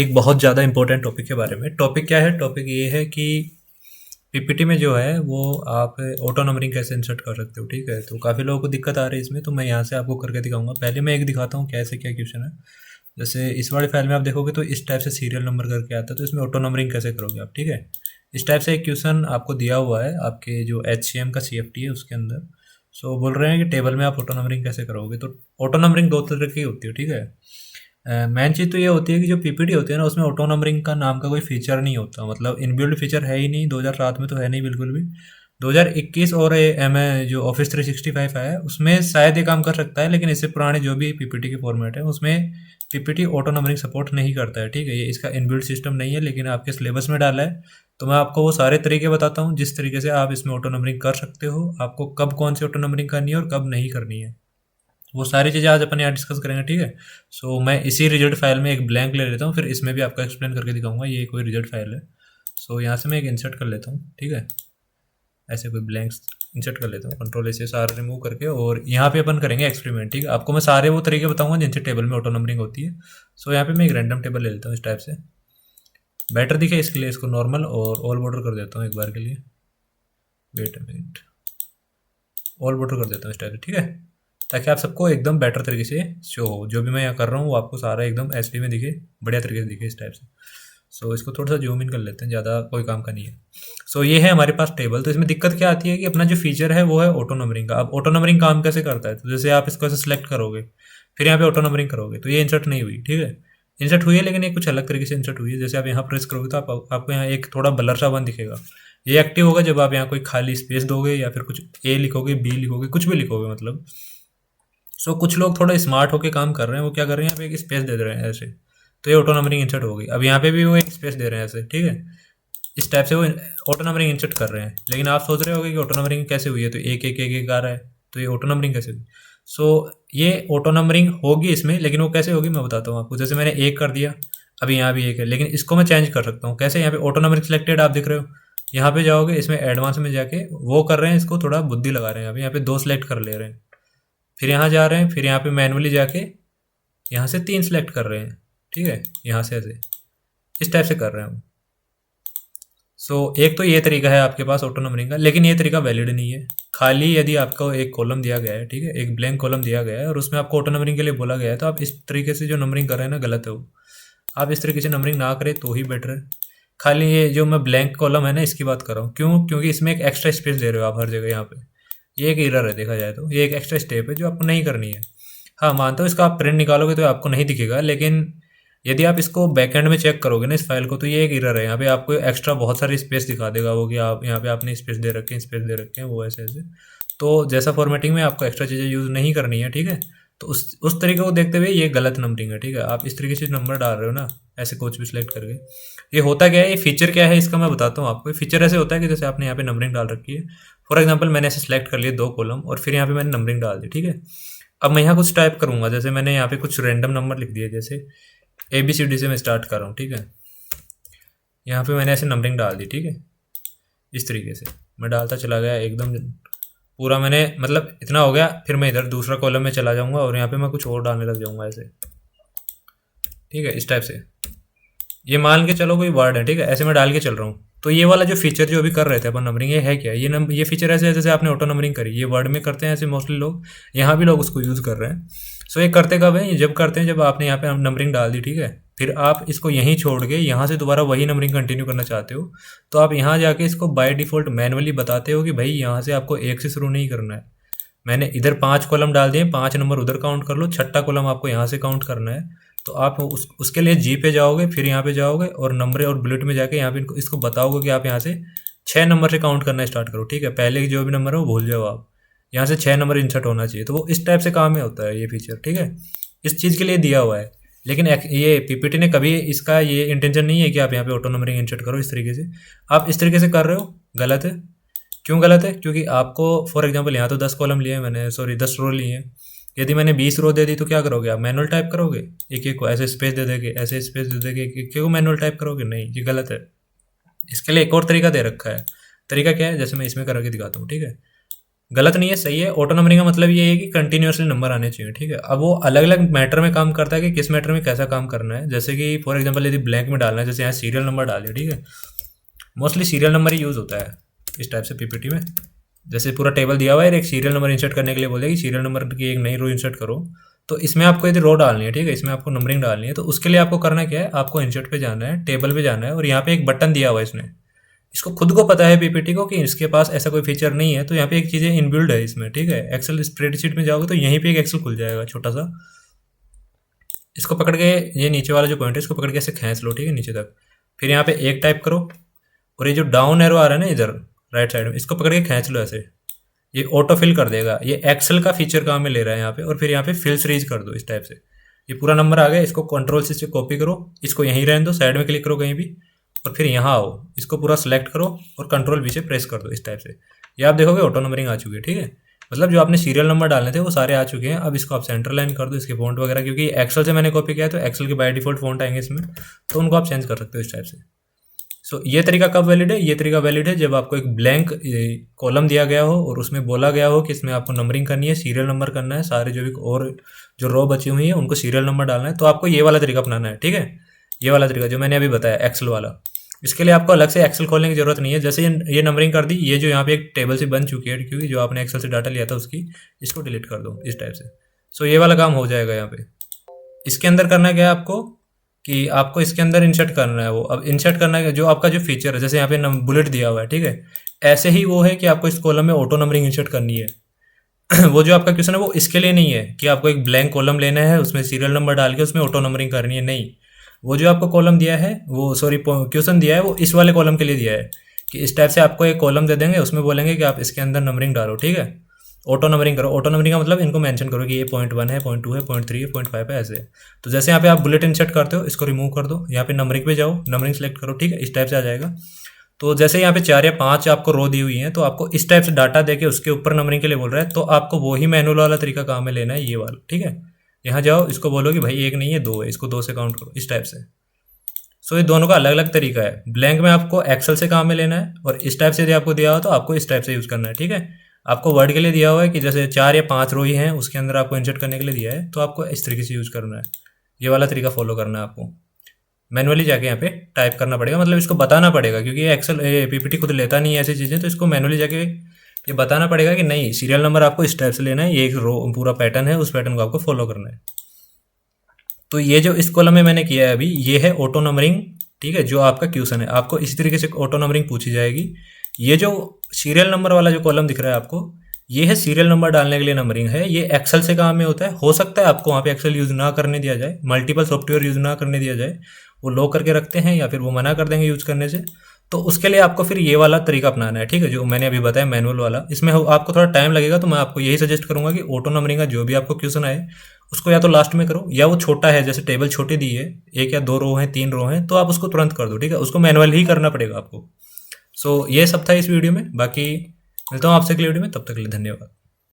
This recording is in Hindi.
एक बहुत ज़्यादा इंपॉर्टेंट टॉपिक के बारे में। टॉपिक क्या है? टॉपिक ये है कि पीपीटी में जो है वो आप ऑटो नंबरिंग कैसे इंसर्ट कर सकते हो। ठीक है, तो काफ़ी लोगों को दिक्कत आ रही है इसमें, तो मैं यहाँ से आपको करके दिखाऊंगा। पहले मैं एक दिखाता हूँ कैसे क्या क्वेश्चन है। जैसे इस वाले फाइल में आप देखोगे तो इस टाइप से सीरियल नंबर करके आता है, तो इसमें ऑटो नंबरिंग कैसे करोगे आप। ठीक है, इस टाइप से एक क्वेश्चन आपको दिया हुआ है आपके जो HCM का CFT है उसके अंदर। सो बोल रहे हैं कि टेबल में आप ऑटो नंबरिंग कैसे करोगे। तो ऑटो नंबरिंग दो तरह की होती है। ठीक है, मेन चीज़ तो ये होती है कि जो पीपीटी होती है ना, उसमें ऑटो नंबरिंग का नाम का कोई फीचर नहीं होता। मतलब इनबिल्ड फीचर है ही नहीं, 2007 में तो है नहीं बिल्कुल भी। 2021 और एम जो ऑफिस 365 है उसमें शायद ये काम कर सकता है, लेकिन इससे पुराने जो भी पीपीटी के फॉर्मेट है उसमें पीपीटी ऑटो नंबरिंग सपोर्ट नहीं करता है। ठीक है, ये इसका इनबिल्ड सिस्टम नहीं है, लेकिन आपके सिलेबस में डाला है। तो मैं आपको वो सारे तरीके बताता हूँ जिस तरीके से आप इसमें ऑटो नंबरिंग कर सकते हो, आपको कब कौन सी ऑटो नंबरिंग करनी है और कब नहीं करनी है। वो सारी चीज़ें आज अपन यहाँ डिस्कस करेंगे। ठीक है, सो मैं इसी रिजल्ट फाइल में एक ब्लैंक ले लेता हूँ, फिर इसमें भी आपको एक्सप्लेन करके दिखाऊंगा। ये कोई रिजल्ट फाइल है। सो यहाँ से मैं एक इंसर्ट कर लेता हूँ। ठीक है, ऐसे कोई ब्लैंक्स इंसर्ट कर लेता हूँ, कंट्रोल ऐसे सारे रिमूव करके, और यहाँ पे अपन करेंगे एक्सपेरिमेंट। ठीक है, आपको मैं सारे वो तरीके बताऊंगा जिनसे टेबल में ऑटो नंबरिंग होती है। सो यहाँ पे मैं एक रैंडम टेबल ले लेता हूँ इस टाइप से। बेटर दिखे इसके लिए इसको नॉर्मल और ऑल बॉर्डर कर देता हूँ एक बार के लिए। Wait a minute, all border कर देता हूँ इस टाइप से। ठीक है, ताकि आप सबको एकदम बेटर तरीके से शो हो। जो भी मैं यहाँ कर रहा हूँ वो आपको सारा एकदम एचडी में दिखे, बढ़िया तरीके से दिखे इस टाइप से। सो इसको थोड़ा सा जूम इन कर लेते हैं, ज़्यादा कोई काम का नहीं है। सो ये है हमारे पास टेबल। तो इसमें दिक्कत क्या आती है कि अपना जो फीचर है वो है ऑटो नंबरिंग का। अब ऑटो नंबरिंग काम कैसे करता है, तो जैसे आप इसको ऐसे सेलेक्ट करोगे, फिर यहाँ पे ऑटो नंबरिंग करोगे, तो ये इंसर्ट नहीं हुई। ठीक है, इंसर्ट हुई है लेकिन ये कुछ अलग तरीके से इंसर्ट हुई है। जैसे आप यहाँ प्रेस करोगे तो आपको यहाँ एक थोड़ा ब्लर सा वन दिखेगा। ये एक्टिव होगा जब आप यहाँ कोई खाली स्पेस दोगे या फिर कुछ ए लिखोगे, बी लिखोगे, कुछ भी लिखोगे मतलब। सो कुछ लोग थोड़ा स्मार्ट होकर काम कर रहे हैं, वो क्या कर रहे हैं, यहाँ पे एक स्पेस दे रहे हैं ऐसे, तो ये ऑटो नंबरिंग इंसर्ट हो गई। अब यहाँ पे भी वो एक स्पेस दे रहे हैं ऐसे। ठीक है, इस टाइप से वो ऑटो नंबरिंग इंसर्ट कर रहे हैं। लेकिन आप सोच रहे होगे कि ऑटो नंबरिंग कैसे हुई है, तो एक एक एक एक आ रहा है, तो ये ऑटो नंबरिंग कैसे हुई। सो ये ऑटो नंबरिंग होगी इसमें, लेकिन वो कैसे होगी मैं बताता हूँ आपको। जैसे मैंने एक कर दिया, अभी यहाँ भी एक है, लेकिन इसको मैं चेंज कर सकता हूँ कैसे। यहाँ पे ऑटो नंबरिंग सिलेक्टेड आप दिख रहे हो, यहाँ पे जाओगे, इसमें एडवांस में जाके वो कर रहे हैं, इसको थोड़ा बुद्धि लगा रहे हैं। अभी यहाँ पे दो सेलेक्ट कर ले रहे हैं, फिर यहाँ जा रहे हैं, फिर यहाँ पे मैनुअली जाके यहाँ से तीन सेलेक्ट कर रहे हैं। ठीक है, यहाँ से ऐसे इस टाइप से कर रहे हैं। सो एक तो ये तरीका है आपके पास ऑटो नंबरिंग का, लेकिन ये तरीका वैलिड नहीं है। खाली यदि आपको एक कॉलम दिया गया है, ठीक है, एक ब्लैंक कॉलम दिया गया है और उसमें आपको ऑटो नंबरिंग के लिए बोला गया है, तो आप इस तरीके से जो नंबरिंग कर रहे हैं ना, गलत है वो। आप इस तरीके से नंबरिंग ना करें तो ही बेटर है। खाली ये जो मैं ब्लैंक कॉलम है ना, इसकी बात कर रहा हूँ। क्यों? क्योंकि इसमें एक एक्स्ट्रा स्पेस दे रहे हो आप हर जगह यहाँ पे। ये एक एरर है, देखा जाए तो ये एक एक्स्ट्रा स्टेप है जो आपको नहीं करनी है। हाँ, मानता हूँ इसका आप प्रिंट निकालोगे तो आपको नहीं दिखेगा, लेकिन यदि आप इसको बैकएंड में चेक करोगे ना इस फाइल को, तो ये एक एरर है। यहाँ पे आपको एक्स्ट्रा बहुत सारी स्पेस दिखा देगा वो, कि आप यहाँ पे आपने स्पेस दे रखे हैं, स्पेस दे रखे हैं, वो ऐसे ऐसे। तो जैसा फॉर्मेटिंग में आपको एक्स्ट्रा चीज़ें यूज़ नहीं करनी है। ठीक है, तो उस तरीके को देखते हुए ये गलत नंबरिंग है। ठीक है, आप इस तरीके से नंबर डाल रहे हो ना, ऐसे कुछ भी सिलेक्ट करके। ये होता क्या है, ये फीचर क्या है इसका मैं बताता हूँ आपको। फीचर ऐसे होता है कि जैसे आपने यहाँ पे नंबरिंग डाल रखी है। फॉर एग्जाम्पल मैंने ऐसे सेलेक्ट कर लिए दो कॉलम और फिर यहाँ पे मैंने नंबरिंग डाल दी। ठीक है, अब मैं यहाँ कुछ टाइप करूँगा, जैसे मैंने यहाँ पे कुछ रैंडम नंबर लिख दिया, जैसे ABCD से मैं स्टार्ट कर रहा हूँ। ठीक है, यहाँ पे मैंने ऐसे नंबरिंग डाल दी। ठीक है, इस तरीके से मैं डालता चला गया एकदम पूरा। मैंने मतलब इतना हो गया, फिर मैं इधर दूसरा कॉलम में चला जाऊँगा और यहाँ पे मैं कुछ और डालने लग जाऊँगा ऐसे। ठीक है, इस टाइप से ये मान के चलो कोई वर्ड है। ठीक है, ऐसे मैं डाल के चल रहा हूँ। तो ये वाला जो फीचर जो अभी कर रहे थे अपन नंबरिंग, ये है क्या, ये फीचर ऐसे है जैसे आपने ऑटो नंबरिंग करी, ये वर्ड में करते हैं ऐसे मोस्टली लोग, यहाँ भी लोग उसको यूज़ कर रहे हैं। सो ये करते कब है, जब करते हैं जब आपने यहाँ पे नंबरिंग डाल दी। ठीक है, फिर आप इसको यहीं छोड़ के यहाँ से दोबारा वही नंबरिंग कंटिन्यू करना चाहते हो, तो आप यहाँ जाके इसको बाय डिफ़ॉल्ट मैनुअली बताते हो कि भाई यहाँ से आपको एक से शुरू नहीं करना है। मैंने इधर 5 कॉलम डाल दिए, 5 नंबर उधर काउंट कर लो, छठा कॉलम आपको यहाँ से काउंट करना है। तो आप उसके लिए जी पे जाओगे, फिर यहाँ पे जाओगे और नंबर और बुलेट में जाके यहाँ पे इसको बताओगे कि आप यहाँ से 6 नंबर से काउंट करना स्टार्ट करो। ठीक है, पहले के जो भी नंबर है वो भूल जाओ आप, यहाँ से 6 नंबर इंसर्ट होना चाहिए। तो वो इस टाइप से काम में होता है ये फीचर। ठीक है, इस चीज़ के लिए दिया हुआ है, लेकिन ये पीपीटी ने कभी इसका ये इंटेंशन नहीं है कि आप यहाँ पे ऑटो नंबरिंग इंसर्ट करो इस तरीके से। आप इस तरीके से कर रहे हो, गलत है। क्यों गलत है? क्योंकि आपको फॉर एग्जांपल यहाँ तो 10 कॉलम लिए हैं मैंने, सॉरी 10 रो लिए हैं। यदि मैंने 20 रो दे दी तो क्या करोगे आप, मैनुअल टाइप करोगे, एक एक को ऐसे स्पेस दे देंगे, ऐसे स्पेस दे देंगे, एक एक को मैनुअल टाइप करोगे? नहीं, ये गलत है। इसके लिए एक और तरीका दे रखा है। तरीका क्या है, जैसे मैं इसमें करके दिखाता हूँ। ठीक है, गलत नहीं है, सही है। ऑटो नंबरिंग का मतलब ये है कि कंटिन्यूसली नंबर आने चाहिए, ठीक है। अब वो अलग अलग मैटर में काम करता है कि किस मैटर में कैसा काम करना है। जैसे कि फॉर एग्जांपल यदि ब्लैंक में डालना है, जैसे यहाँ सीरियल नंबर डाल दिया, ठीक है। मोस्टली सीरियल नंबर ही यूज़ होता है इस टाइप से पीपीटी में। जैसे पूरा टेबल दिया हुआ है, एक सीरियल नंबर इंसर्ट करने के लिए बोले कि सीरियल नंबर की एक नई रो इंसर्ट करो, तो इसमें आपको यदि रो डालनी है, ठीक है, इसमें आपको नंबरिंग डालनी है, तो उसके लिए आपको करना क्या है, आपको इंसर्ट पे जाना है, टेबल पे जाना है, और यहाँ पे एक बटन दिया हुआ है इसने। इसको खुद को पता है पीपीटी को कि इसके पास ऐसा कोई फीचर नहीं है, तो यहाँ पे एक चीज़ें इनबिल्ड है इसमें, ठीक है। एक्सेल स्प्रेडशीट में जाओगे तो यहीं पे एक एक्सेल खुल जाएगा छोटा सा। इसको पकड़ के, ये नीचे वाला जो पॉइंट है इसको पकड़ के ऐसे खींच लो, ठीक है, नीचे तक। फिर यहाँ पे एक टाइप करो, और ये जो डाउन एरो आ रहा है ना इधर राइट साइड में, इसको पकड़ के खींच लो ऐसे। ये ऑटो फिल कर देगा, ये एक्सेल का फीचर काम में ले रहा है यहाँ पे। और फिर यहाँ पे फिल सीरीज कर दो इस टाइप से। ये पूरा नंबर आ गया, इसको कंट्रोल से कॉपी करो, इसको यहीं रहने दो, साइड में क्लिक करो कहीं भी, और फिर यहाँ आओ, इसको पूरा सेलेक्ट करो और कंट्रोल वी से प्रेस कर दो इस टाइप से। ये आप देखोगे ऑटो नंबरिंग आ चुकी है, ठीक है। मतलब जो आपने सीरियल नंबर डालने थे वो सारे आ चुके हैं। अब इसको आप सेंटर लाइन कर दो, इसके फॉन्ट वगैरह, क्योंकि एक्सेल से मैंने कॉपी किया है तो एक्सेल के बाय डिफॉल्ट फॉन्ट आएंगे इसमें, तो उनको आप चेंज कर सकते हो इस टाइप से। सो ये तरीका कब वैलिड है, ये तरीका वैलिड है जब आपको एक ब्लैंक कॉलम दिया गया हो और उसमें बोला गया हो कि इसमें आपको नंबरिंग करनी है, सीरियल नंबर करना है, सारे जो भी और जो रो बची हुई है उनको सीरियल नंबर डालना है, तो आपको ये वाला तरीका अपनाना है, ठीक है। ये वाला तरीका जो मैंने अभी बताया एक्सेल वाला, इसके लिए आपको अलग से एक्सेल खोलने की जरूरत नहीं है। जैसे ये नंबरिंग कर दी, ये जो यहाँ पे एक टेबल से बन चुकी है, क्योंकि जो आपने एक्सेल से डाटा लिया था उसकी, इसको डिलीट कर दो इस टाइप से। सो ये वाला काम हो जाएगा यहाँ पे। इसके अंदर करना क्या है आपको, कि आपको इसके अंदर इंसर्ट करना है वो। अब इंसर्ट करना है जो आपका जो फीचर है, जैसे यहाँ पे बुलेट दिया हुआ है, ठीक है, ऐसे ही वो है कि आपको इस कॉलम में ऑटो नंबरिंग इंसर्ट करनी है। वो जो आपका क्वेश्चन है वो इसके लिए नहीं है कि आपको एक ब्लैंक कॉलम लेना है, उसमें सीरियल नंबर डाल के उसमें ऑटो नंबरिंग करनी है, नहीं। वो जो आपको कॉलम दिया है, वो सॉरी क्वेश्चन दिया है, वो इस वाले कॉलम के लिए दिया है कि इस टाइप से आपको एक कॉलम दे देंगे, उसमें बोलेंगे कि आप इसके अंदर नंबरिंग डालो, ठीक है। ऑटो नंबरिंग करो। ऑटो नंबरिंग का मतलब इनको मेंशन करो कि ये .1 है, .2 है, .3 है, .5 है, ऐसे। तो जैसे यहाँ पे आप बुलेट इंसर्ट करते हो, इसको रिमूव कर दो, यहाँ पे नंबरिंग पे जाओ, नंबरिंग सेलेक्ट करो, ठीक है, इस टाइप से आ जाएगा। तो जैसे यहाँ पे 4 या 5 आपको रो दी हुई है, तो आपको इस टाइप से डाटा देके उसके ऊपर नंबरिंग के लिए बोल रहा है, तो आपको वही मैनुअल वाला तरीका काम में लेना है, ये वाला, ठीक है। यहाँ जाओ, इसको बोलो कि भाई 1 नहीं है 2 है, इसको 2 से काउंट करो इस टाइप से। सो ये दोनों का अलग अलग तरीका है। ब्लैंक में आपको एक्सेल से काम में लेना है, और इस टाइप से यदि आपको दिया हो तो आपको इस टाइप से यूज़ करना है, ठीक है। आपको वर्ड के लिए दिया हुआ है कि जैसे 4 या 5 रो ही हैं, उसके अंदर आपको इंसर्ट करने के लिए दिया है, तो आपको इस तरीके से यूज़ करना है। ये वाला तरीका फॉलो करना है आपको। मैनुअली जाके यहाँ पे टाइप करना पड़ेगा, मतलब इसको बताना पड़ेगा, क्योंकि ये एक्सेल पीपीटी खुद लेता नहीं है ऐसी चीज़ें, तो इसको मैनुअली जाके ये बताना पड़ेगा कि नहीं, सीरियल नंबर आपको इस टाइप से लेना है, ये एक रो पूरा पैटर्न है, उस पैटर्न को आपको फॉलो करना है। तो ये जो इस कॉलम में मैंने किया है अभी, ये है ऑटो नंबरिंग, ठीक है, जो आपका क्वेश्चन है, आपको इसी तरीके से ऑटो नंबरिंग पूछी जाएगी। ये जो सीरियल नंबर वाला जो कॉलम दिख रहा है आपको, ये है सीरियल नंबर डालने के लिए नंबरिंग है। ये एक्सेल से काम में होता है। हो सकता है आपको वहाँ पे एक्सेल यूज़ ना करने दिया जाए, मल्टीपल सॉफ्टवेयर यूज़ ना करने दिया जाए, वो लो करके रखते हैं या फिर वो मना कर देंगे यूज़ करने से। तो उसके लिए आपको फिर ये वाला तरीका अपनाना है, ठीक है, जो मैंने अभी बताया मैनुअल वाला। इसमें आपको थोड़ा टाइम लगेगा, तो मैं आपको यही सजेस्ट करूंगा कि ऑटो नंबरिंग का जो भी आपको क्वेश्चन आए, उसको या तो लास्ट में करो, या वो छोटा है, जैसे टेबल छोटी दी है, 1 या 2 रो हैं, 3 रो हैं, तो आप उसको तुरंत कर दो, ठीक है, उसको मैनुअल ही करना पड़ेगा आपको। सो ये सब था इस वीडियो में। बाकी मिलता हूँ आपसे अगली वीडियो में, तब तक के लिए धन्यवाद।